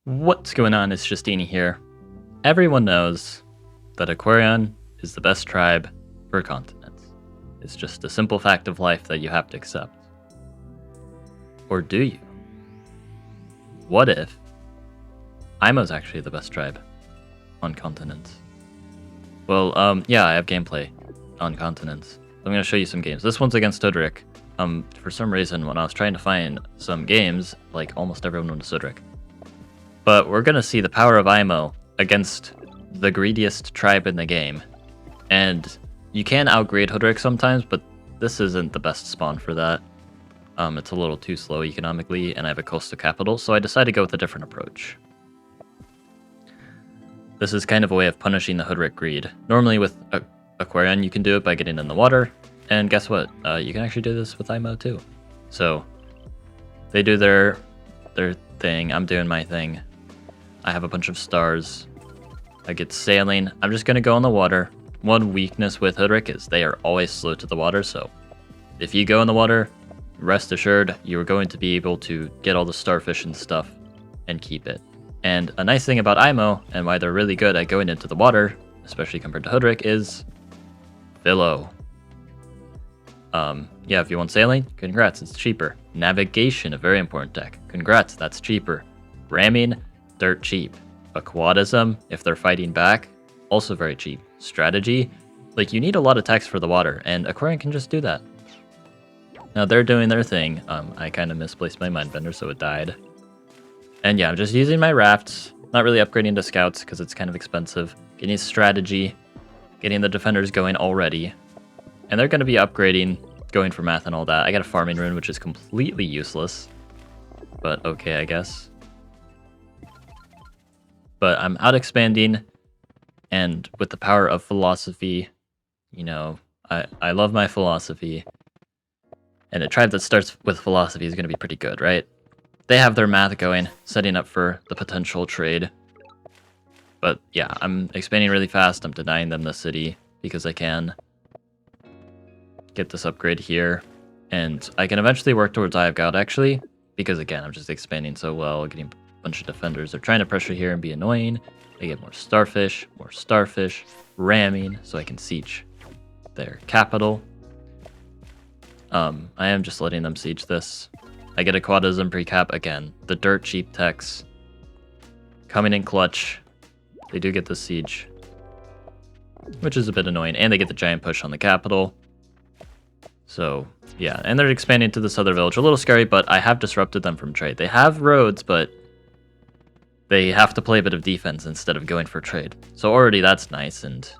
What's going on? It's Justeeni here. Everyone knows that Aquarion is the best tribe for continents. It's just a simple fact of life that you have to accept. Or do you? What if Imo's actually the best tribe on continents? Well, yeah, I have gameplay on continents. I'm going to show you some games. This one's against Udrik. For some reason, when I was trying to find some games, like almost everyone was Udrik. But we're going to see the power of Imo against the greediest tribe in the game. And you can outgrade Udrik sometimes, but this isn't the best spawn for that. It's a little too slow economically, and I have a coastal capital, so I decided to go with a different approach. This is kind of a way of punishing the Udrik greed. Normally with Aquarion, you can do it by getting in the water, and guess what? You can actually do this with Imo too. So they do their thing, I'm doing my thing. I have a bunch of stars. I get sailing. I'm just going to go in the water. One weakness with Udrik is they are always slow to the water, so if you go in the water, rest assured you're going to be able to get all the starfish and stuff and keep it. And a nice thing about Imo, and why they're really good at going into the water, especially compared to Udrik, is Philo. Yeah, if you want sailing, congrats, it's cheaper. Navigation, a very important tech. Congrats, that's cheaper. Ramming, dirt cheap. Aquatism, if they're fighting back, also very cheap. Strategy, like you need a lot of techs for the water, and Aquarion can just do that. Now they're doing their thing. I kind of misplaced my mindbender, so it died. And yeah, I'm just using my rafts, not really upgrading to scouts because it's kind of expensive. Getting strategy, getting the defenders going already. And they're going to be upgrading, going for math and all that. I got a farming rune, which is completely useless. But okay, I guess. But I'm out expanding, and with the power of philosophy, you know, I love my philosophy. And a tribe that starts with philosophy is going to be pretty good, right? They have their math going, setting up for the potential trade. But yeah, I'm expanding really fast. I'm denying them the city because I can. Get this upgrade here. And I can eventually work towards Eye of God, actually. Because again, I'm just expanding so well, getting a bunch of defenders. They're trying to pressure here and be annoying. I get more starfish, ramming, so I can siege their capital. I am just letting them siege this. I get aquatism pre-cap again. The dirt cheap techs coming in clutch. They do get the siege, which is a bit annoying, and they get the giant push on the capital. So yeah, and they're expanding to this other village. A little scary, but I have disrupted them from trade. They have roads, but they have to play a bit of defense instead of going for trade. So already that's nice, and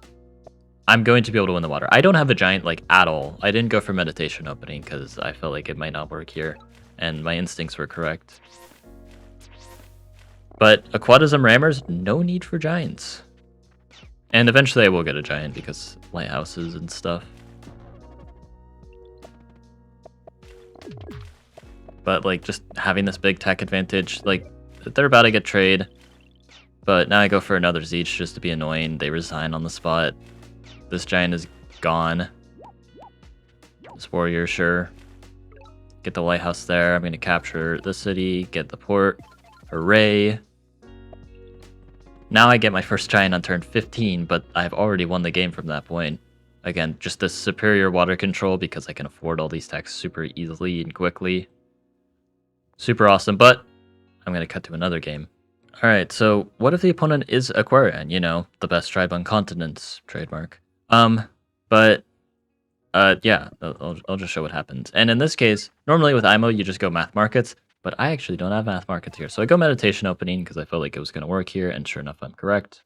I'm going to be able to win the water. I don't have a giant, like, at all. I didn't go for meditation opening because I felt like it might not work here, and my instincts were correct. But aquatism rammers, no need for giants. And eventually I will get a giant because lighthouses and stuff. But like just having this big tech advantage, like they're about to get trade. But now I go for another Zeech just to be annoying. They resign on the spot. This giant is gone. This warrior, sure. Get the lighthouse there. I'm going to capture the city, get the port. Hooray. Now I get my first giant on turn 15, but I've already won the game from that point. Again, just this superior water control because I can afford all these techs super easily and quickly. Super awesome, but I'm going to cut to another game. Alright, so what if the opponent is Aquarion? You know, the best tribe on continents, trademark. Yeah, I'll just show what happens. And in this case, normally with Imo, you just go math markets, but I actually don't have math markets here. So I go meditation opening because I felt like it was going to work here, and sure enough, I'm correct.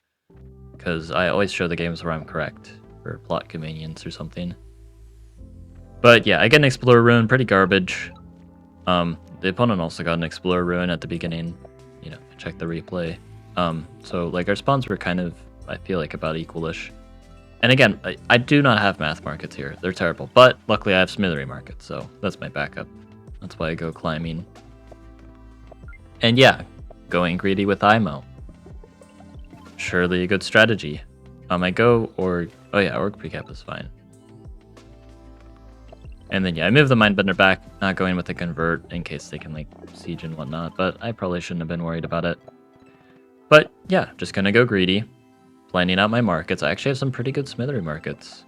Because I always show the games where I'm correct, for plot convenience or something. But yeah, I get an Explorer rune, pretty garbage. The opponent also got an Explorer rune at the beginning. You know, check the replay. So like our spawns were kind of, I feel like, about equalish. And again, I do not have math markets here. They're terrible. But luckily I have smithery markets, so that's my backup. That's why I go climbing. And yeah, going greedy with Imo. Surely a good strategy. I go or... Oh yeah, orc precap is fine. And then, yeah, I move the Mindbender back, not going with the Convert in case they can, like, siege and whatnot, but I probably shouldn't have been worried about it. But yeah, just gonna go greedy. Planning out my markets. I actually have some pretty good smithery markets.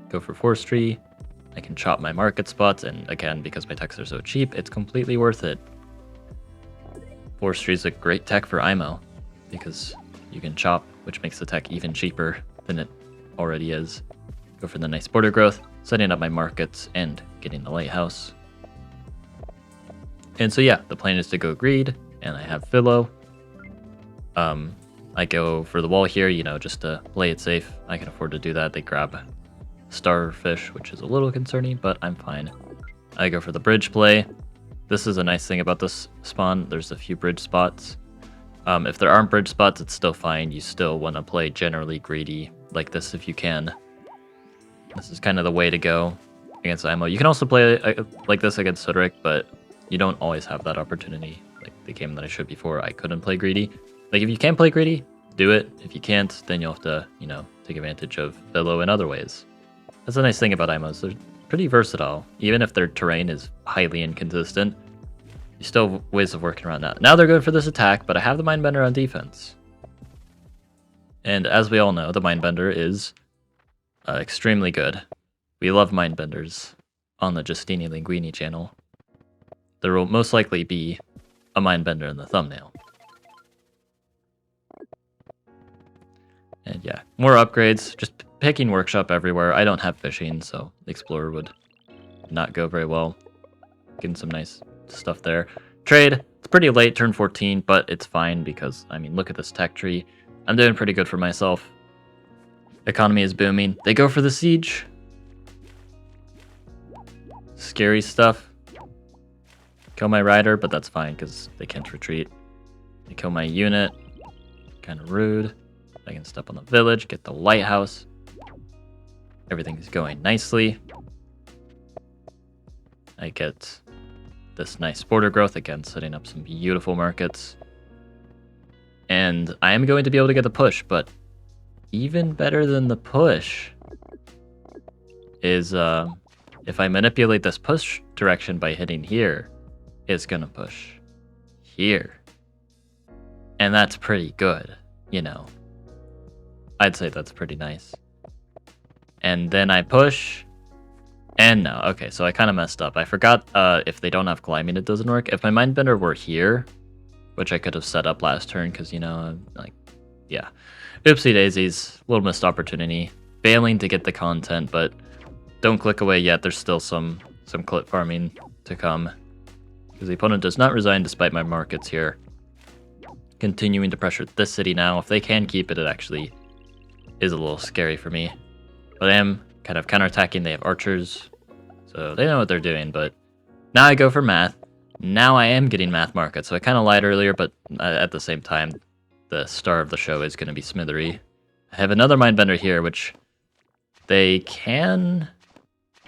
Go for forestry. I can chop my market spots, and again, because my techs are so cheap, it's completely worth it. Forestry is a great tech for IMO, because you can chop, which makes the tech even cheaper than it already is. Go for the nice border growth, setting up my markets, and getting the lighthouse. And so yeah, the plan is to go greed, and I have Philo. I go for the wall here, you know, just to play it safe. I can afford to do that. They grab starfish, which is a little concerning, but I'm fine. I go for the bridge play. This is a nice thing about this spawn. There's a few bridge spots. If there aren't bridge spots, it's still fine. You still want to play generally greedy like this if you can. This is kind of the way to go against IMO. You can also play like this against Sudrick, but you don't always have that opportunity. Like the game that I showed before, I couldn't play greedy. Like if you can play greedy, do it. If you can't, then you'll have to, you know, take advantage of Philo in other ways. That's the nice thing about IMOs. They're pretty versatile. Even if their terrain is highly inconsistent, you still have ways of working around that. Now they're going for this attack, but I have the Mindbender on defense. And as we all know, the Mindbender is extremely good. We love Mindbenders on the Justeeni Lingueeni channel. There will most likely be a Mindbender in the thumbnail. And yeah, more upgrades, just picking workshop everywhere. I don't have fishing, so Explorer would not go very well. Getting some nice stuff there. Trade, it's pretty late, turn 14, but it's fine because, I mean, look at this tech tree. I'm doing pretty good for myself. Economy is booming. They go for the siege. Scary stuff. Kill my rider, but that's fine because they can't retreat. They kill my unit. Kind of rude. I can step on the village, get the lighthouse. Everything's going nicely. I get this nice border growth, again, setting up some beautiful markets. And I am going to be able to get the push, but even better than the push is if I manipulate this push direction by hitting here, it's gonna push here. And that's pretty good, you know. I'd say that's pretty nice. And then I push, and no. Okay, so I kind of messed up. I forgot if they don't have climbing, it doesn't work. If my Mindbender were here, which I could have set up last turn, because, you know, like, yeah. Oopsie daisies, little missed opportunity. Failing to get the content, but don't click away yet. There's still some clip farming to come. Because the opponent does not resign despite my markets here. Continuing to pressure this city now. If they can keep it, it actually is a little scary for me. But I am kind of counterattacking. They have archers, so they know what they're doing. But now I go for math. Now I am getting math markets. So I kind of lied earlier, but at the same time, the star of the show is going to be Smithery. I have another Mindbender here, which they can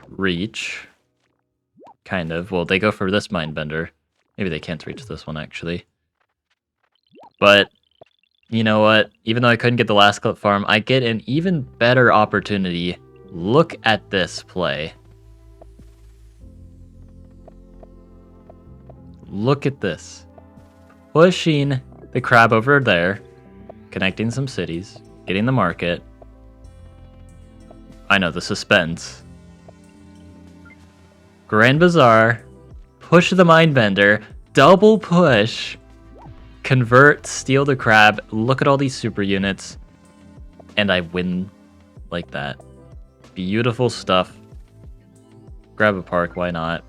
reach. Kind of. Well, they go for this Mindbender. Maybe they can't reach this one, actually. But you know what? Even though I couldn't get the last clip farm, I get an even better opportunity. Look at this play. Look at this. Pushing the crab over there, connecting some cities, getting the market. I know, the suspense. Grand Bazaar, push the Mindbender, double push. Convert, steal the crab, look at all these super units, and I win like that. Beautiful stuff. Grab a park, why not?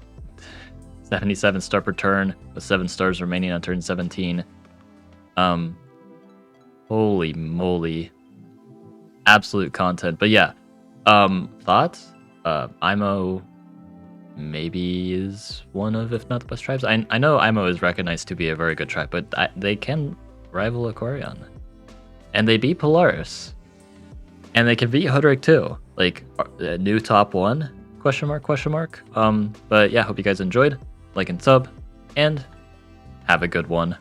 77 star per turn, with 7 stars remaining on turn 17. Holy moly. Absolute content. But yeah, thoughts? IMO maybe is one of, if not the best tribes. I know IMO is recognized to be a very good tribe, but they can rival Aquarion. And they beat Polaris. And they can beat Hudrick too. Like, a new top 1? Question mark, question mark. But yeah, hope you guys enjoyed. Like and sub, and have a good one.